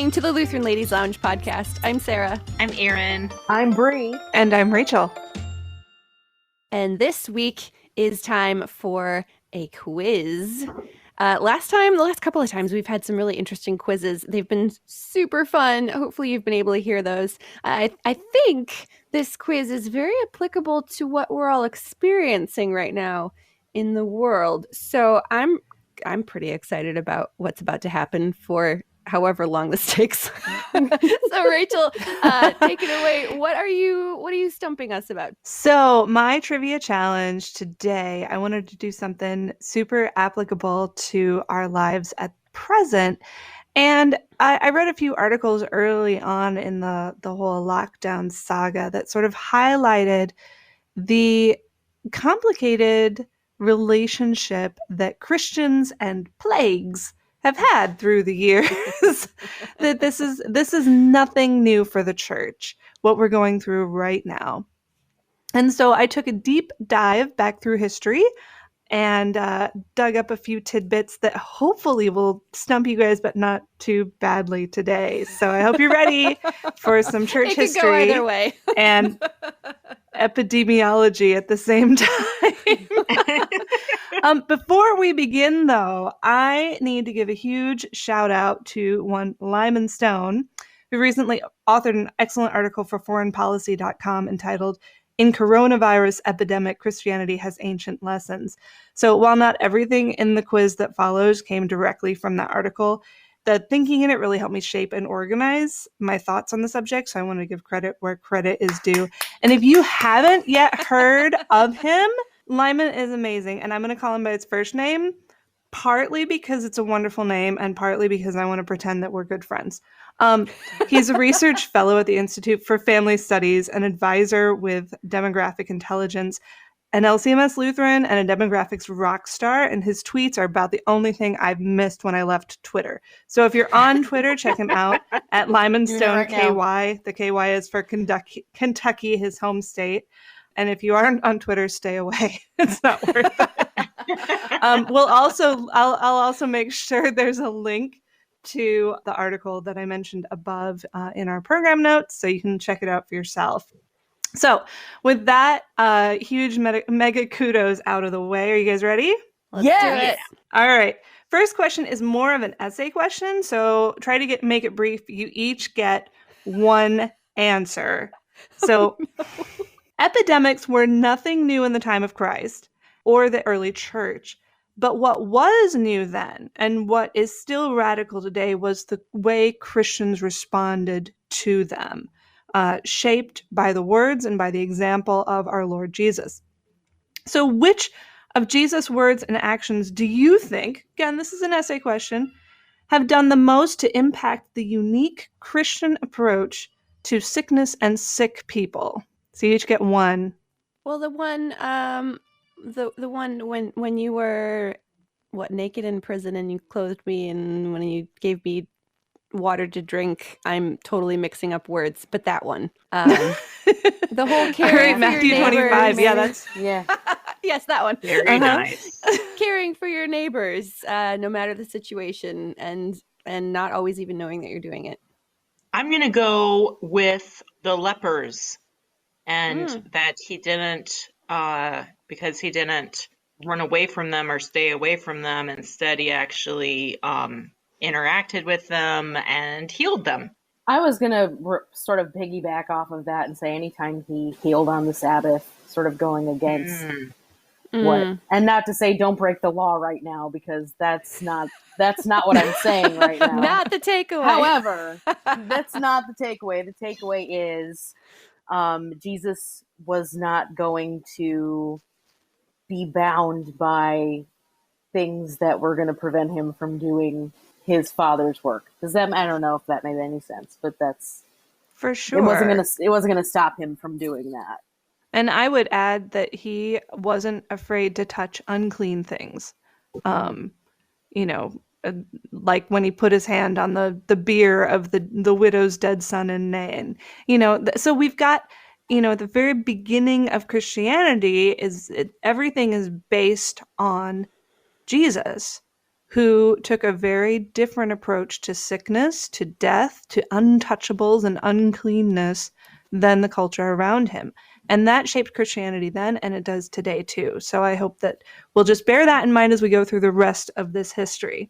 listening to the Lutheran Ladies Lounge podcast. I'm Sarah. I'm Erin. I'm Bree. And I'm Rachel. And this week is time for a quiz. The last couple of times, we've had some really interesting quizzes. They've been super fun. Hopefully you've been able to hear those. I think this quiz is very applicable to what we're all experiencing right now in the world. So I'm pretty excited about what's about to happen for however long this takes. So Rachel, take it away. What are you stumping us about? So my trivia challenge today, I wanted to do something super applicable to our lives at present. And I read a few articles early on in the whole lockdown saga that sort of highlighted the complicated relationship that Christians and plagues have had through the years. That this is nothing new for the church, what we're going through right now. And so I took a deep dive back through history and dug up a few tidbits that hopefully will stump you guys, but not too badly today. So I hope you're ready for some church It history could go either way. and epidemiology at the same time. Before we begin, though, I need to give a huge shout out to one Lyman Stone, who recently authored an excellent article for foreignpolicy.com entitled "In Coronavirus Epidemic, Christianity Has Ancient Lessons." So while not everything in the quiz that follows came directly from that article, the thinking in it really helped me shape and organize my thoughts on the subject. So I want to give credit where credit is due. And if you haven't yet heard of him, Lyman is amazing. And I'm going to call him by his first name, partly because it's a wonderful name and partly because I want to pretend that we're good friends. He's a research fellow at the Institute for Family Studies, an advisor with demographic intelligence, an LCMS Lutheran, and a demographics rock star, and his tweets are about the only thing I've missed when I left Twitter. So if you're on Twitter, check him out at Lyman Stone KY. The KY is for Kentucky, his home state. And if you aren't on Twitter, stay away. It's not worth it. I'll also make sure there's a link to the article that I mentioned above in our program notes, so you can check it out for yourself. So with that huge mega kudos out of the way, are you guys ready? Let's do it. All right. First question is more of an essay question, so try to make it brief. You each get one answer. So epidemics were nothing new in the time of Christ or the early church. But what was new then, and what is still radical today, was the way Christians responded to them, shaped by the words and by the example of our Lord Jesus. So which of Jesus' words and actions do you think, again, this is an essay question, have done the most to impact the unique Christian approach to sickness and sick people? So you each get one. Well, the one when you were naked in prison and you clothed me and when you gave me water to drink. I'm totally mixing up words, but that one. The whole caring for Matthew your 25. neighbors. Yeah. Yes, that one. Very nice. Caring for your neighbors, no matter the situation, and not always even knowing that you're doing it. I'm going to go with the lepers, and that he didn't, because he didn't run away from them or stay away from them. Instead, he actually interacted with them and healed them. I was going to sort of piggyback off of that and say anytime he healed on the Sabbath, sort of going against what, and not to say don't break the law right now, because that's not what I'm saying right now. Not the takeaway. However, that's not the takeaway. The takeaway is Jesus was not going to be bound by things that were going to prevent him from doing his Father's work. I don't know if that made any sense, but that's for sure. It wasn't gonna stop him from doing that. And I would add that he wasn't afraid to touch unclean things. Like when he put his hand on the bier of the widow's dead son in Nain. So we've got, at the very beginning of Christianity, everything is based on Jesus. who took a very different approach to sickness, to death, to untouchables and uncleanness than the culture around him. And that shaped Christianity then, and it does today too. So I hope that we'll just bear that in mind as we go through the rest of this history.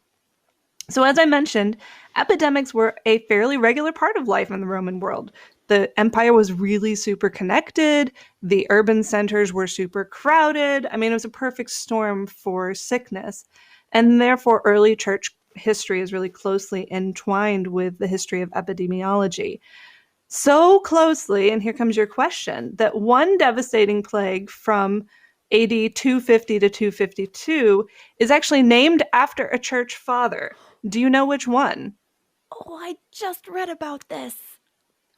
So as I mentioned, epidemics were a fairly regular part of life in the Roman world. The empire was really super connected. The urban centers were super crowded. I mean, it was a perfect storm for sickness. And therefore, early church history is really closely entwined with the history of epidemiology. So closely, and here comes your question, that one devastating plague from AD 250 to 252 is actually named after a church father. Do you know which one? Oh, I just read about this,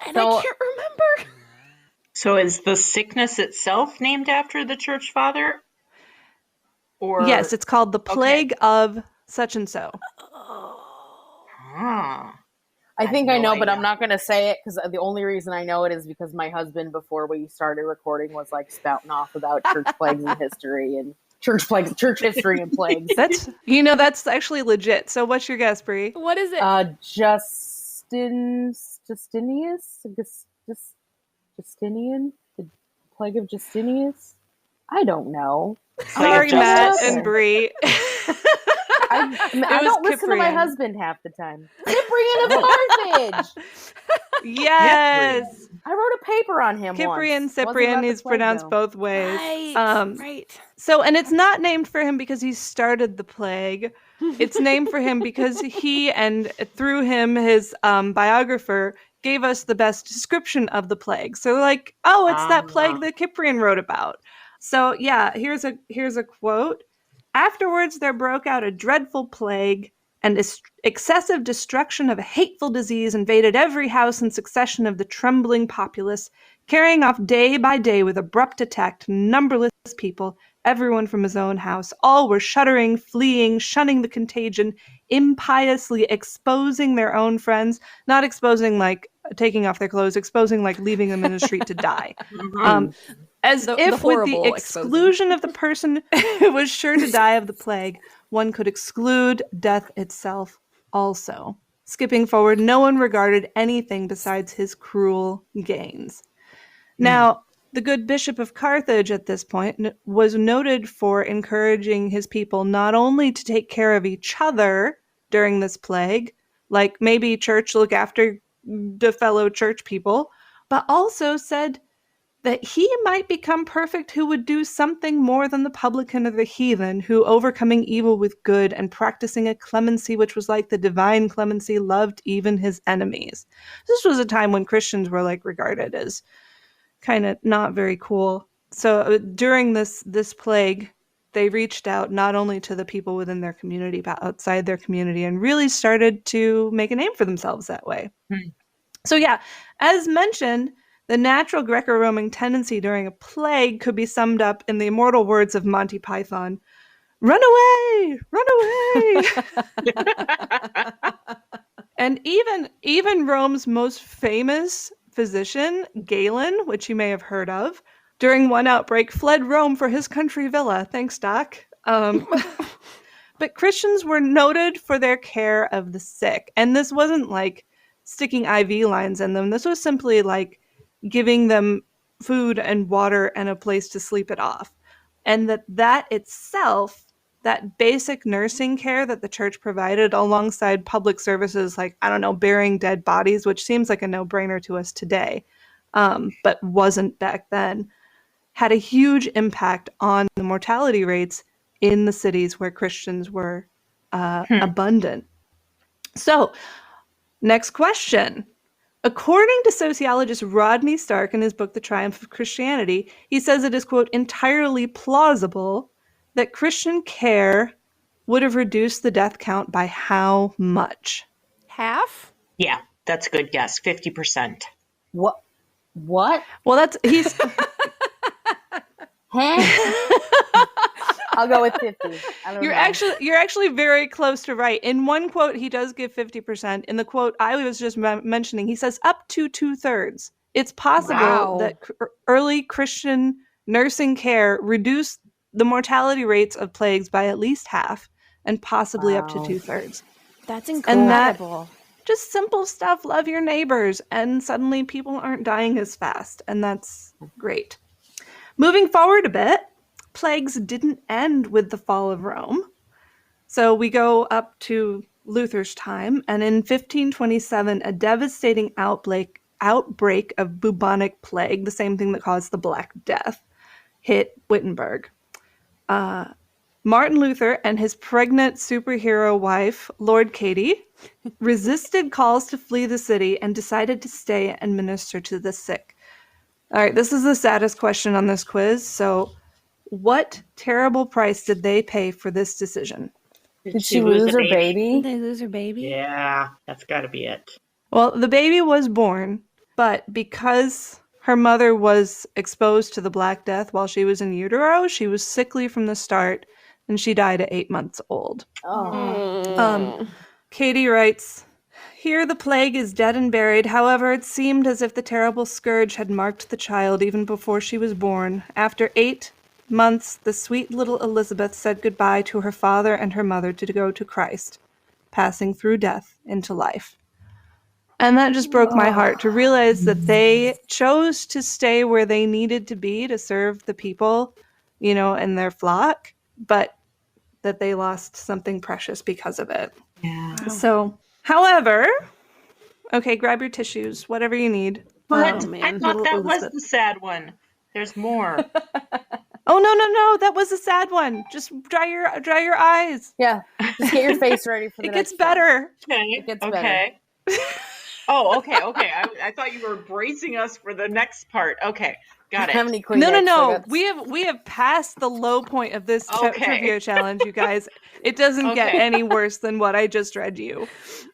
and So- I can't remember. So is the sickness itself named after the church father? Or Yes, it's called the plague of such and so. Ah, I think I have no know, but I'm idea. not going to say it because the only reason I know it is because my husband, before we started recording, was like spouting off about church plagues and history and church history and plagues. That's actually legit. So what's your guess, Bree? What is it? Justinian, the plague of Justinius. I don't know. Sorry, of Matt justice. and Bree. I don't listen to my Cyprian. husband half the time. Cyprian of Carthage. Yes. I wrote a paper on him Cyprian, once. Wasn't Cyprian, about the he's plague, pronounced though. both ways. Right. So, and it's not named for him because he started the plague. It's named for him because he, and through him, his biographer, gave us the best description of the plague. So like, oh, it's that plague that Cyprian wrote about. So yeah, here's a quote. Afterwards, there broke out a dreadful plague, and excessive destruction of a hateful disease invaded every house in succession of the trembling populace, carrying off day by day with abrupt attack numberless people, everyone from his own house. All were shuddering, fleeing, shunning the contagion, impiously exposing their own friends, not exposing like taking off their clothes, exposing like leaving them in the street to die. As The if with the horrible exclusion of the person who was sure to die of the plague, one could exclude death itself also. Skipping forward, no one regarded anything besides his cruel gains. Now, the good bishop of Carthage at this point was noted for encouraging his people not only to take care of each other during this plague, like maybe church look after the fellow church people, but also said that he might become perfect who would do something more than the publican or the heathen, who overcoming evil with good and practicing a clemency which was like the divine clemency, loved even his enemies. This was a time when Christians were like regarded as kind of not very cool. So during this plague, they reached out not only to the people within their community, but outside their community, and really started to make a name for themselves that way. So yeah, as mentioned, the natural Greco-Roman tendency during a plague could be summed up in the immortal words of Monty Python: "Run away! Run away!" And even Rome's most famous physician, Galen, which you may have heard of, during one outbreak fled Rome for his country villa. Thanks, Doc. But Christians were noted for their care of the sick. And this wasn't like sticking IV lines in them. This was simply like giving them food and water and a place to sleep it off. And that itself, that basic nursing care that the church provided alongside public services like, I don't know, burying dead bodies, which seems like a no-brainer to us today, but wasn't back then, had a huge impact on the mortality rates in the cities where Christians were abundant. So, next question. According to sociologist Rodney Stark in his book, The Triumph of Christianity, he says it is, quote, entirely plausible that Christian care would have reduced the death count by how much? Half? Yeah, that's a good guess. 50%. What? Well, he's... I'll go with 50. I don't know. You're actually very close to right. In one quote, he does give 50%. In the quote I was just mentioning, he says up to 2/3. It's possible that early Christian nursing care reduced the mortality rates of plagues by at least half. and possibly up to Wow. 2/3. That's And that incredible. just simple stuff, love your neighbors, and suddenly people aren't dying as fast, and that's great. Moving forward a bit, plagues didn't end with the fall of Rome. So we go up to Luther's time, and in 1527, a devastating outbreak of bubonic plague, the same thing that caused the Black Death, hit Wittenberg. Martin Luther and his pregnant superhero wife, Lord Katie, resisted calls to flee the city and decided to stay and minister to the sick. All right, this is the saddest question on this quiz. So, what terrible price did they pay for this decision? Did she lose her Did baby? they lose her baby? Yeah, that's got to be it. Well, the baby was born, but because her mother was exposed to the Black Death while she was in utero, she was sickly from the start, and she died at 8 months old. Oh. Katie writes, "Here the plague is dead and buried. However, it seemed as if the terrible scourge had marked the child even before she was born. After 8 months, the sweet little Elizabeth said goodbye to her father and her mother to go to Christ, passing through death into life." And that just broke my heart to realize that they chose to stay where they needed to be to serve the people, and their flock, but that they lost something precious because of it. Yeah. So, however, okay, grab your tissues, whatever you need. But man. I thought Little that was Elizabeth. the sad one. There's more. Oh no, that was a sad one. Just dry your eyes. Yeah. Just get your face ready for the It next gets better. Okay. It gets okay. Oh, okay. I thought you were bracing us for the next part. Okay, got How it. many Kleenex? No. We have passed the low point of this Okay. trivia challenge, you guys. It doesn't get Okay. any worse than what I just read you.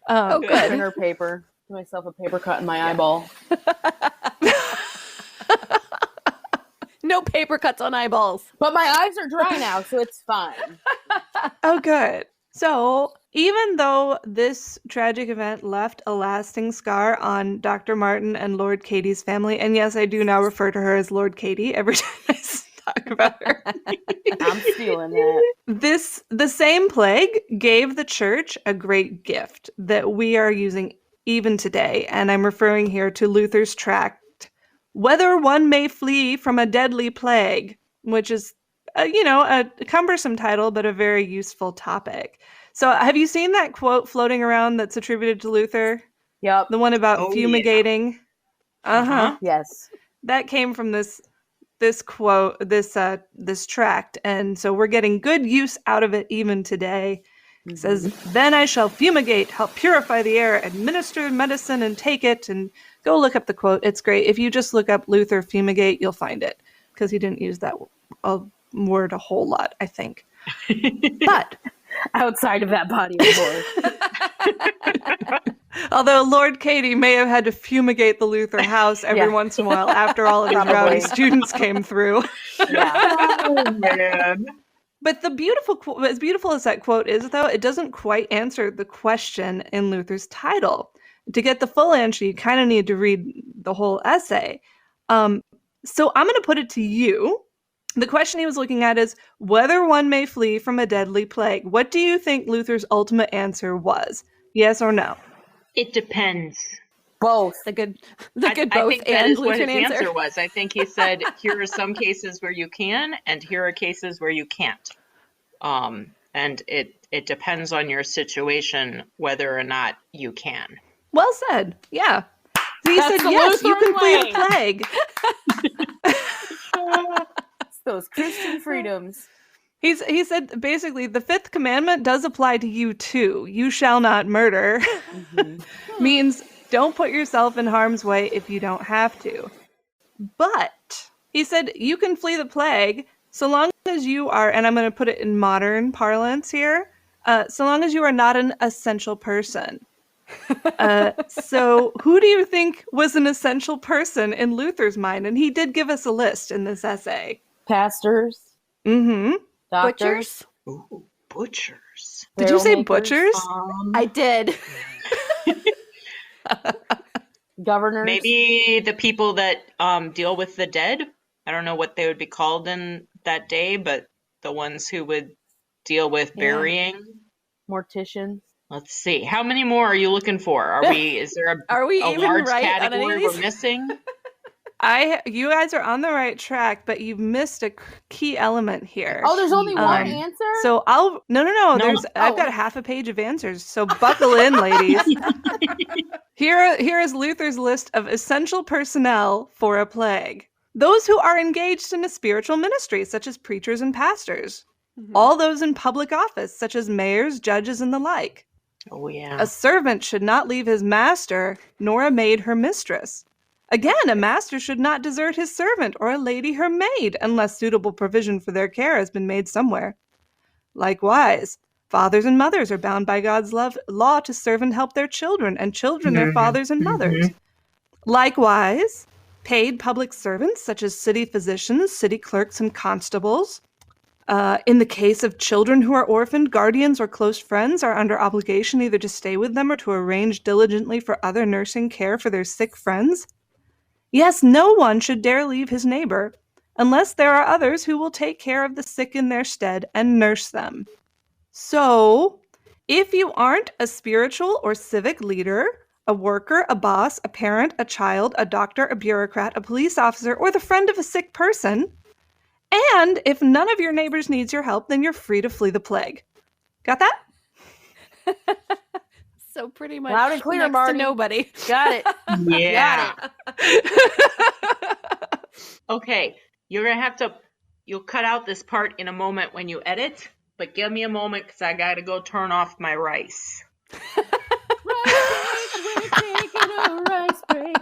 Oh, good. Printer paper. Give myself a paper cut in my eyeball. No paper cuts on eyeballs. But my eyes are dry now, so it's fine. Oh, good. So, even though this tragic event left a lasting scar on Dr. Martin and Lord Katie's family, and yes, I do now refer to her as Lord Katie every time I talk about her. I'm stealing that. The same plague gave the church a great gift that we are using even today, and I'm referring here to Luther's tract, "Whether One May Flee from a Deadly Plague," which is a cumbersome title, but a very useful topic. So have you seen that quote floating around that's attributed to Luther? Yep. The one about fumigating? Uh-huh. Yes. That came from this quote, this tract, and so we're getting good use out of it even today. It says, "Then I shall fumigate, help purify the air, administer medicine, and take it." And go look up the quote. It's great. If you just look up Luther fumigate, you'll find it, because he didn't use that word a whole lot, I think. But Outside of that body of work. although Lord Katie may have had to fumigate the Luther house every once in a while after all of his Probably. rowdy students came through. Yeah. Oh, man. But the as beautiful as that quote is, though, it doesn't quite answer the question in Luther's title. To get the full answer, you kind of need to read the whole essay. So I'm going to put it to you. The question he was looking at is, whether one may flee from a deadly plague. What do you think Luther's ultimate answer was? Yes or no? It depends. Both. The good I both think that and is what Lutheran his answer. answer was. I think he said, here are some cases where you can, and here are cases where you can't. And it depends on your situation whether or not you can. Well said. Yeah. So he That's said, the yes, you can Lutheran flee the plague. It's those Christian freedoms. He said, basically, the fifth commandment does apply to you too. You shall not murder. Means don't put yourself in harm's way if you don't have to. But he said you can flee the plague so long as you are, and I'm going to put it in modern parlance here, so long as you are not an essential person. So who do you think was an essential person in Luther's mind? And he did give us a list in this essay. Pastors. Mm-hmm. Doctors. Butchers? Ooh, butchers. Did you say barrel makers, butchers? I did. Governors. Maybe the people that deal with the dead. I don't know what they would be called in that day, but the ones who would deal with burying Morticians. Let's see. How many more are you looking for? Is there Are we a even large right on any of category these? we're missing? You guys are on the right track, but you've missed a key element here. Oh, there's only one Okay. answer? So no. No. I've got a half a page of answers. So buckle in, ladies. Here is Luther's list of essential personnel for a plague. Those who are engaged in a spiritual ministry, such as preachers and pastors. All those in public office, such as mayors, judges, and the like. Oh, yeah. A servant should not leave his master, nor a maid her mistress. Again, a master should not desert his servant, or a lady her maid, unless suitable provision for their care has been made somewhere. Likewise, fathers and mothers are bound by God's law to serve and help their children, and children their fathers and mothers. Likewise, paid public servants, such as city physicians, city clerks, and constables. In the case of children who are orphaned, guardians or close friends are under obligation either to stay with them or to arrange diligently for other nursing care for their sick friends. Yes, no one should dare leave his neighbor, unless there are others who will take care of the sick in their stead and nurse them. So, if you aren't a spiritual or civic leader, a worker, a boss, a parent, a child, a doctor, a bureaucrat, a police officer, or the friend of a sick person, and if none of your neighbors needs your help, then you're free to flee the plague. Got that? So pretty much Loud and clear, next Marty. to nobody. Got it. Yeah. Got it. Okay. You'll cut out this part in a moment when you edit, but give me a moment because I got to go turn off my rice. We're taking a rice break.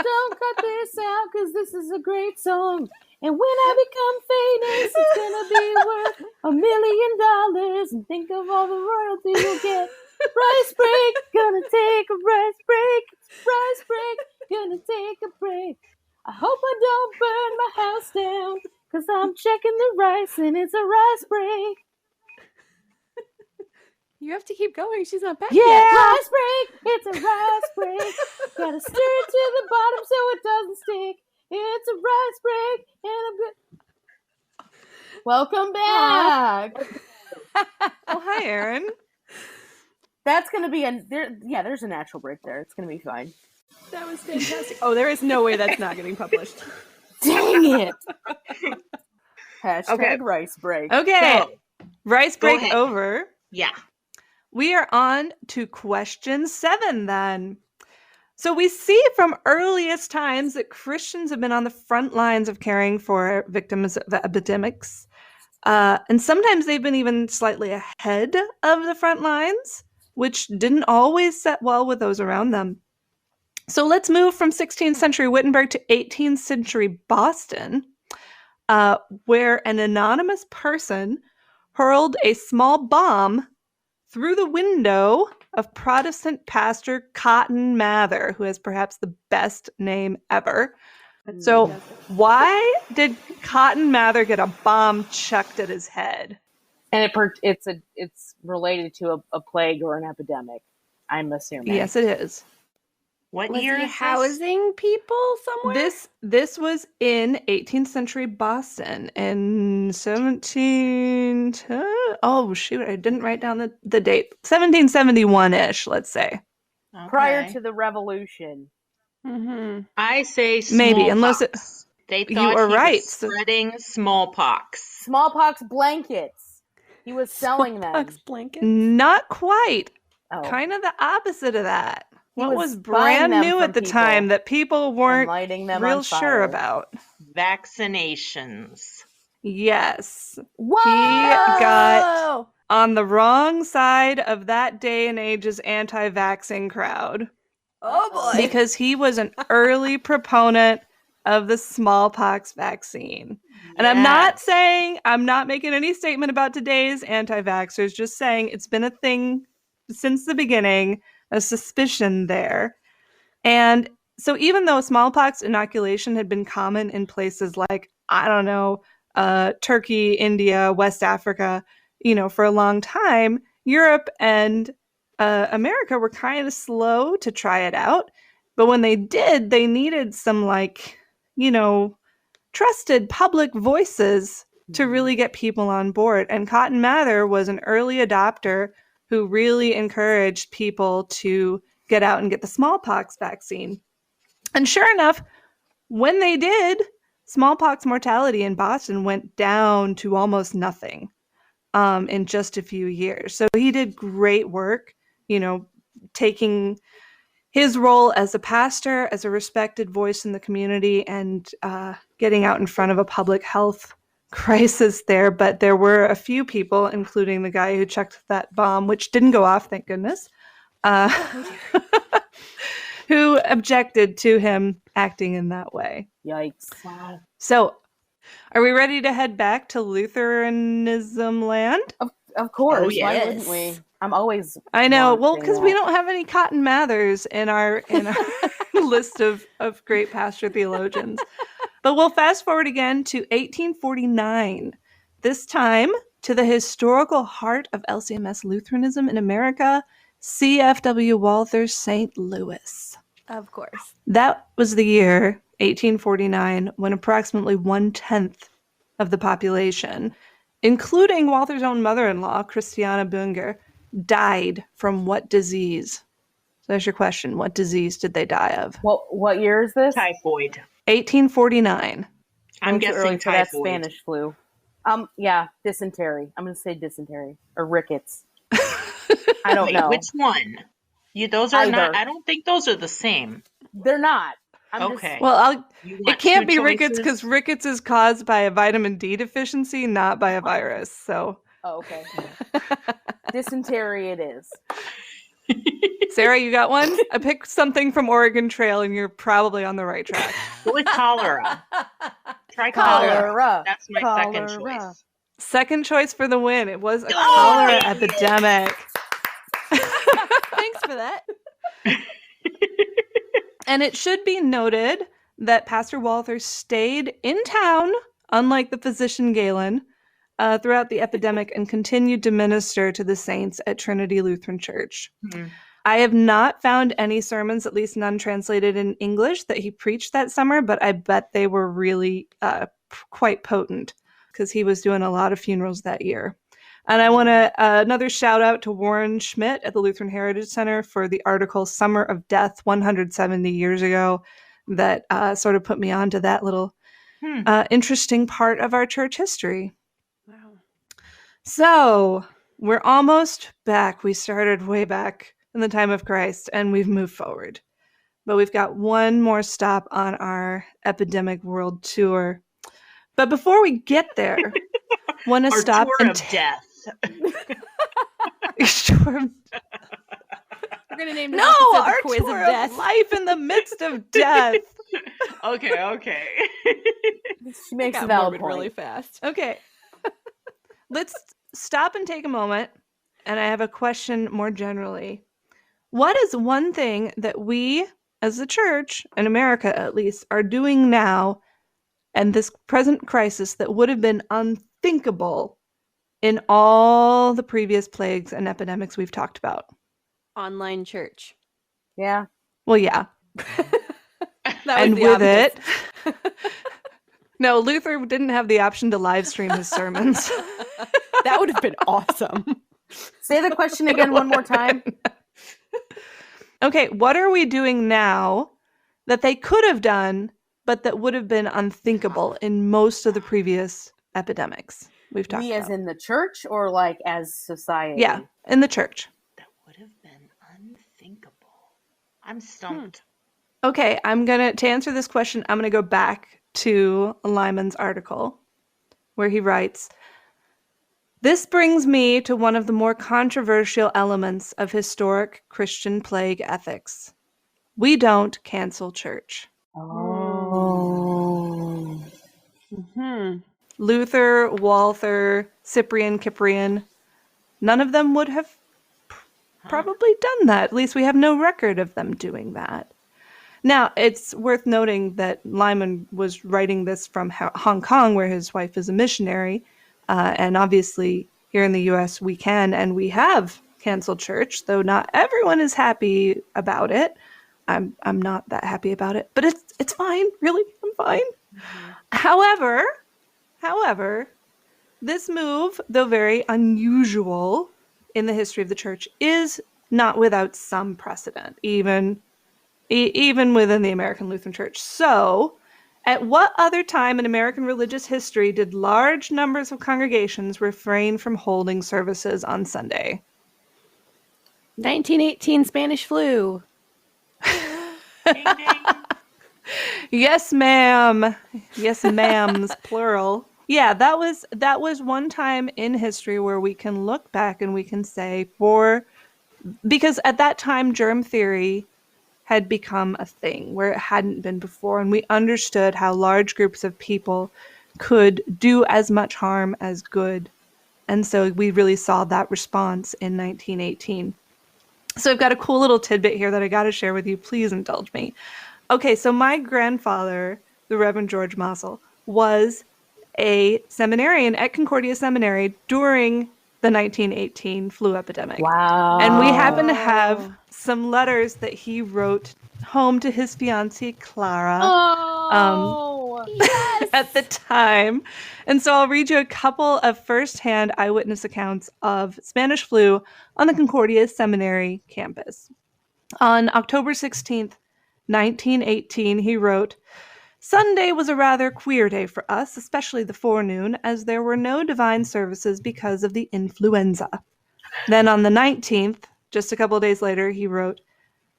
Don't cut this out because this is a great song. And when I become famous, it's gonna be worth $1 million. And think of all the royalty you'll get. Rice break, gonna take a rice break. Rice break, gonna take a break. I hope I don't burn my house down, cause I'm checking the rice and it's a rice break. You have to keep going. She's not back Yeah. yet. Rice break, it's a rice break. Gotta stir it to the bottom so it doesn't stick. It's a rice break and a good. Welcome back. Oh, hi, Aaron. That's gonna be there's a natural break there. It's gonna be fine. That was fantastic. Oh, there is no way that's not getting published. Dang it. Hashtag Okay. rice break. Okay. So, Rice Go break ahead. over. yeah. We are on to question 7 then. So we see from earliest times that Christians have been on the front lines of caring for victims of epidemics. And sometimes they've been even slightly ahead of the front lines, which didn't always set well with those around them. So let's move from 16th century Wittenberg to 18th century Boston, where an anonymous person hurled a small bomb through the window of Protestant pastor Cotton Mather, who has perhaps the best name ever. So why did Cotton Mather get a bomb chucked at his head? And it's related to a plague or an epidemic, I'm assuming. Yes, it is. What Was year he is this? housing people somewhere? This was in 18th century Boston in 17... Oh, shoot, I didn't write down the date. 1771-ish, let's say. Okay. Prior to the revolution. Mm-hmm. I say smallpox. Maybe, unless they you thought are he right. was spreading smallpox. Smallpox blankets. He was selling them. Smallpox blanket. Not quite. Oh. Kind of the opposite of that. He What was was buying brand them new from at the people time that people and weren't lighting them real on sure fire. about? Vaccinations. Yes. Whoa! got- On the wrong side of that day and age's anti-vaxxing crowd. Oh boy. Because he was an early proponent of the smallpox vaccine. And I'm not making any statement about today's anti-vaxxers, just saying it's been a thing since the beginning, a suspicion there. And so even though smallpox inoculation had been common in places like, I don't know, Turkey, India, West Africa, for a long time, Europe and America were kind of slow to try it out. But when they did, they needed some trusted public voices to really get people on board. And Cotton Mather was an early adopter who really encouraged people to get out and get the smallpox vaccine. And sure enough, when they did, smallpox mortality in Boston went down to almost nothing in just a few years. So he did great work, taking his role as a pastor, as a respected voice in the community, and getting out in front of a public health crisis there. But there were a few people, including the guy who chucked that bomb, which didn't go off, thank goodness, who objected to him acting in that way. Yikes. Wow. So, are we ready to head back to Lutheranism land? Of course. Oh, yes. Why wouldn't we? I'm always. I know. Well, wanting because that. we don't have any Cotton Mathers in our list of great pastor theologians. But we'll fast forward again to 1849. This time to the historical heart of LCMS Lutheranism in America, C.F.W. Walther's St. Louis. Of course. That was the year, 1849, when approximately 1/10 of the population, including Walther's own mother-in-law, Christiana Bunger, died from what disease? So there's your question. What disease did they die of? What year is this? Typhoid. 1849. I'm Too guessing early for that typhoid. Spanish flu. Yeah, dysentery. I'm going to say dysentery or rickets. I don't Wait, know. which one? Those are Either. not. I don't think those are the same. They're not. I'm Okay. Well, You it want can't two be rickets choices? because rickets is caused by a vitamin D deficiency, not by a virus. So, Oh, okay. Dysentery it is. Sarah, you got one? I picked something from Oregon Trail, and you're probably on the right track. Go with cholera. Try cholera. Cholera. That's my second Cholera. choice. Second choice for the win. It was a Oh, cholera dang it. epidemic. Thanks for that. And it should be noted that Pastor Walther stayed in town, unlike the physician Galen, throughout the epidemic and continued to minister to the saints at Trinity Lutheran Church. Hmm. I have not found any sermons, at least none translated in English, that he preached that summer, but I bet they were really quite potent because he was doing a lot of funerals that year. And I want to another shout out to Warren Schmidt at the Lutheran Heritage Center for the article Summer of Death 170 Years Ago that sort of put me onto that little interesting part of our church history. Wow. So we're almost back. We started way back in the time of Christ and we've moved forward. But we've got one more stop on our epidemic world tour. But before we get there, want to Our stop tour and of death. Sure. We're gonna name this No, episode our the Quiz tour of Death. of life in the midst of death. Okay. She makes Got a valid morbid point. really fast. Okay. Let's stop and take a moment. And I have a question more generally. What is one thing that we, as a church, in America at least, are doing now and this present crisis that would have been unthinkable in all the previous plagues and epidemics we've talked about? Online church. Yeah. Well, yeah. That And was the with obvious. it, no, Luther didn't have the option to live stream his sermons. That would have been awesome. Say the question again one more time. Okay, what are we doing now that they could have done, but that would have been unthinkable in most of the previous epidemics we've talked We about? as in the church or like as society? Yeah, in the church. That would have been unthinkable. I'm stumped. Okay, to answer this question, I'm going to go back to Lyman's article where he writes, "This brings me to one of the more controversial elements of historic Christian plague ethics. We don't cancel church." Oh. Mm-hmm. Luther, Walther, Cyprian, none of them would have probably done that. At least we have no record of them doing that. Now, it's worth noting that Lyman was writing this from Hong Kong, where his wife is a missionary. And obviously, here in the U.S., we can and we have canceled church, though not everyone is happy about it. I'm not that happy about it, but it's fine. Really, I'm fine. Mm-hmm. However, this move, though very unusual, in the history of the church is not without some precedent, even within the American Lutheran Church. So, at what other time in American religious history did large numbers of congregations refrain from holding services on Sunday? 1918 Spanish flu. Ding, ding. Yes, ma'am. Yes, ma'ams, plural. Yeah, that was one time in history where we can look back and we can say because at that time germ theory had become a thing where it hadn't been before, and we understood how large groups of people could do as much harm as good. And so we really saw that response in 1918. So I've got a cool little tidbit here that I got to share with you. Please indulge me. Okay, so my grandfather, the Reverend George Mossel, was a seminarian at Concordia Seminary during the 1918 flu epidemic. Wow. And we happen to have some letters that he wrote home to his fiancée, Clara. Oh, Yes. At the time. And so I'll read you a couple of firsthand eyewitness accounts of Spanish flu on the Concordia Seminary campus. On October 16th, 1918, he wrote, "Sunday was a rather queer day for us, especially the forenoon, as there were no divine services because of the influenza." Then on the 19th, just a couple of days later, he wrote,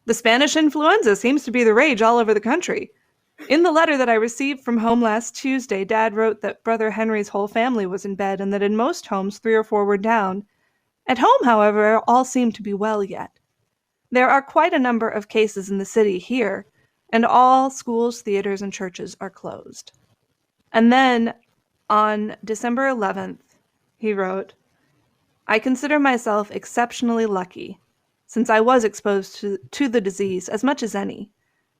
"The Spanish influenza seems to be the rage all over the country. In the letter that I received from home last Tuesday, Dad wrote that Brother Henry's whole family was in bed and that in most homes 3 or 4 were down. At home, however, all seem to be well yet. There are quite a number of cases in the city here, and all schools, theaters, and churches are closed." And then on December 11th, he wrote, "I consider myself exceptionally lucky, since I was exposed to the disease as much as any.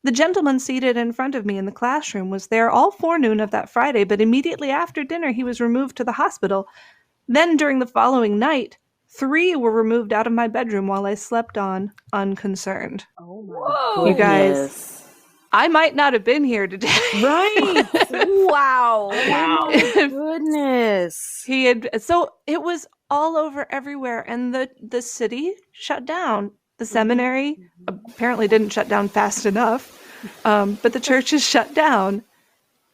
The gentleman seated in front of me in the classroom was there all forenoon of that Friday, but immediately after dinner he was removed to the hospital. Then during the following night, 3 were removed out of my bedroom while I slept on, unconcerned." oh my Whoa. You guys, goodness. I might not have been here today. Right. Wow. Wow. Goodness. So it was all over everywhere, and the city shut down. The seminary apparently didn't shut down fast enough, but the church is shut down.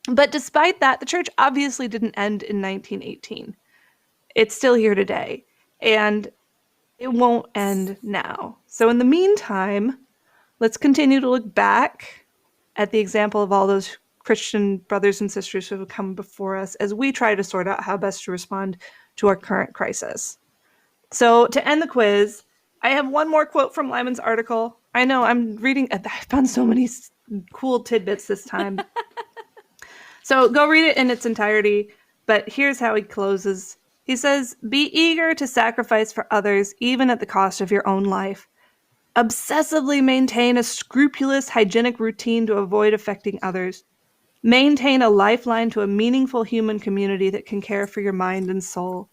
But despite that, the church obviously didn't end in 1918. It's still here today, and it won't end now. So in the meantime, let's continue to look back at the example of all those Christian brothers and sisters who have come before us as we try to sort out how best to respond to our current crisis. So to end the quiz, I have one more quote from Lyman's article. I know I'm reading, I found so many cool tidbits this time. So go read it in its entirety, but here's how he closes. He says, "Be eager to sacrifice for others, even at the cost of your own life. Obsessively maintain a scrupulous hygienic routine to avoid affecting others. Maintain a lifeline to a meaningful human community that can care for your mind and soul.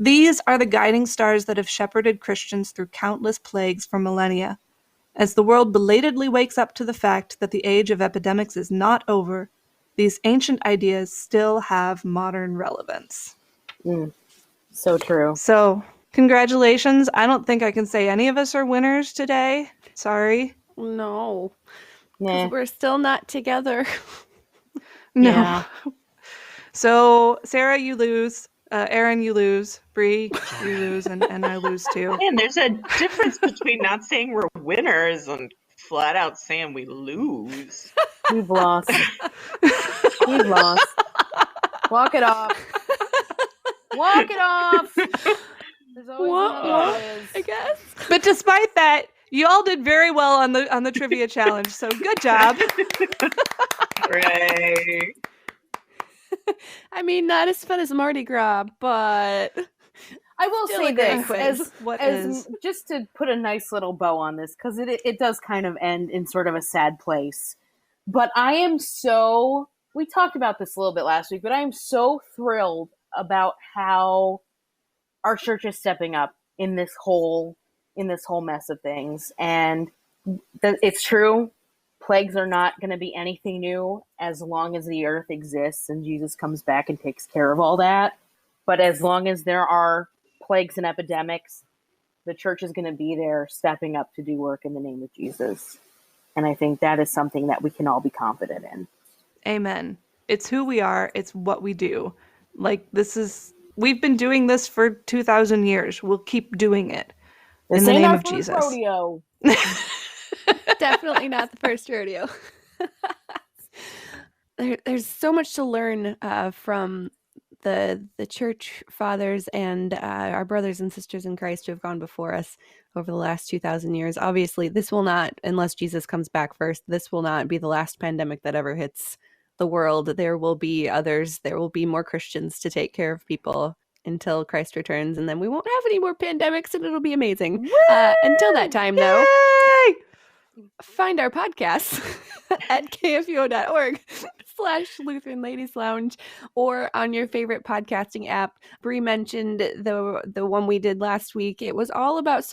These are the guiding stars that have shepherded Christians through countless plagues for millennia. As the world belatedly wakes up to the fact that the age of epidemics is not over, these ancient ideas still have modern relevance." So true. So, congratulations. I don't think I can say any of us are winners today. Sorry. No. Nah. We're still not together. No. Yeah. So, Sarah, you lose. Aaron, you lose. Bree, you lose. And I lose too. Man, there's a difference between not saying we're winners and flat out saying we lose. You've lost. You've lost. Walk it off. Walk it off. There's always another quiz. I guess. But despite that, you all did very well on the trivia challenge. So, good job. Hooray. I mean, not as fun as Mardi Gras, but I will still say a great this quiz. as just to put a nice little bow on this, because it does kind of end in sort of a sad place. But I am so, we talked about this a little bit last week, but I am so thrilled about how our church is stepping up in this whole mess of things. And it's true. Plagues are not going to be anything new as long as the earth exists and Jesus comes back and takes care of all that. But as long as there are plagues and epidemics, the church is going to be there stepping up to do work in the name of Jesus. And I think that is something that we can all be confident in. Amen. It's who we are. It's what we do. Like, we've been doing this for 2,000 years. We'll keep doing it This in the ain't name our of first Jesus. rodeo. Definitely not the first rodeo. There's so much to learn from the church fathers and our brothers and sisters in Christ who have gone before us over the last 2,000 years. Obviously, this will not, unless Jesus comes back first, this will not be the last pandemic that ever hits the world. There will be others. There will be more Christians to take care of people until Christ returns, and then we won't have any more pandemics, and it'll be amazing. Until that time, though, Yay! find our podcasts at kfuo.org/Lutheran Ladies Lounge or on your favorite podcasting app. Bree mentioned the one we did last week. It was all about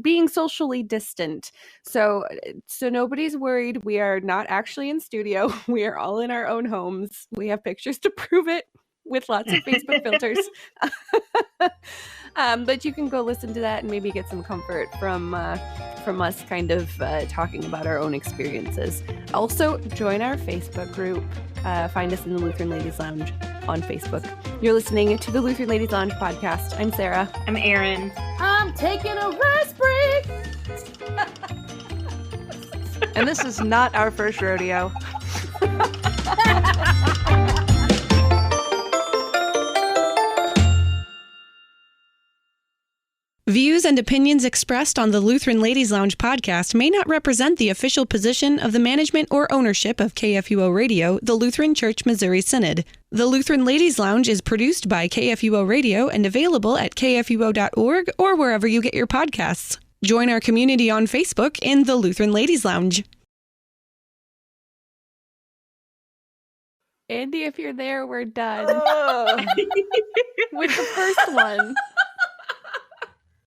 being socially distant. So nobody's worried. We are not actually in studio. We are all in our own homes. We have pictures to prove it with lots of Facebook filters. But you can go listen to that and maybe get some comfort from us kind of talking about our own experiences. Also, join our Facebook group. Find us in the Lutheran Ladies Lounge on Facebook. You're listening to the Lutheran Ladies Lounge podcast. I'm Sarah. I'm Erin. I'm taking a rest break. And this is not our first rodeo. Views and opinions expressed on the Lutheran Ladies Lounge podcast may not represent the official position of the management or ownership of KFUO Radio, the Lutheran Church Missouri Synod. The Lutheran Ladies Lounge is produced by KFUO Radio and available at kfuo.org or wherever you get your podcasts. Join our community on Facebook in the Lutheran Ladies Lounge. Andy, if you're there, we're done. With the first one.